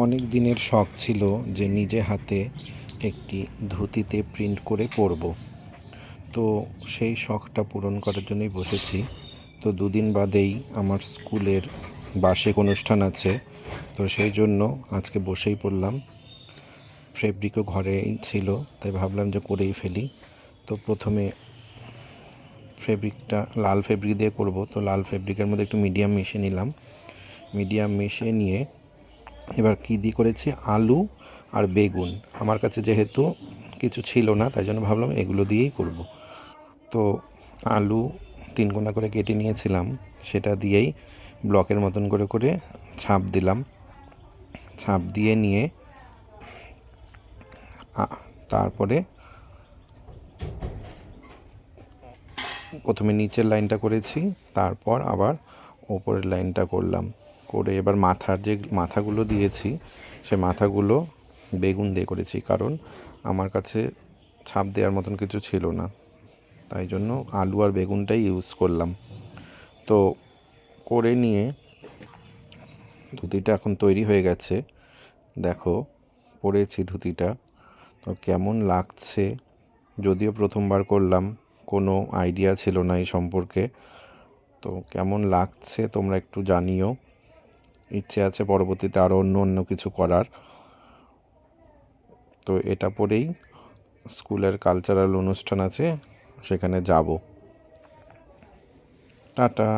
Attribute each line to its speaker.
Speaker 1: অনেক দিনের শখ ছিল যে নিজে হাতে একটি ধুতিতে প্রিন্ট করে পরব। তো সেই শখটা পূরণ করার জন্যই বসেছি। তো দুদিন বাদেই আমার স্কুলের বার্ষিক অনুষ্ঠান আছে, তো সেই জন্য আজকে বসেই পড়লাম। ফেব্রিকও ঘরেই ছিল, তাই ভাবলাম যে করেই ফেলি। তো প্রথমে ফেব্রিকটা লাল ফেব্রিক দিয়ে করব। তো লাল ফেব্রিকের মধ্যে একটু মিডিয়াম মিশিয়ে নিলাম। মিডিয়াম মিশিয়ে নিয়ে এবার কী দিয়ে করেছি, আলু আর বেগুন। আমার কাছে যেহেতু কিছু ছিল না, তাই জন্য ভাবলাম এগুলো দিয়েই করব। তো আলু তিন কোনা করে কেটে নিয়েছিলাম, সেটা দিয়েই ব্লকের মতন করে করে ছাপ দিলাম। ছাপ দিয়ে নিয়ে তারপরে প্রথমে নিচের লাইনটা করেছি, তারপর আবার ওপরের লাইনটা করলাম। করে এবার মাথাগুলো দিয়েছি, সে মাথাগুলো বেগুন দিয়ে করেছি, কারণ আমার কাছে ছাপ দেওয়ার মতন কিছু ছিল না, তাই জন্য আলু আর বেগুনটাই ইউজ করলাম। তো করে নিয়ে ধুতিটা এখন তৈরি হয়ে গেছে। দেখো, পরেছি ধুতিটা। তো কেমন লাগছে, যদিও প্রথমবার করলাম, কোনো আইডিয়া ছিল না এই সম্পর্কে। তো কেমন লাগছে তোমরা একটু জানিও। ইচ্ছে আছে পরবর্তীতে আরও অন্য কিছু করার। তো এটা পরেই স্কুলের কালচারাল অনুষ্ঠান আছে, সেখানে যাব। টাটা।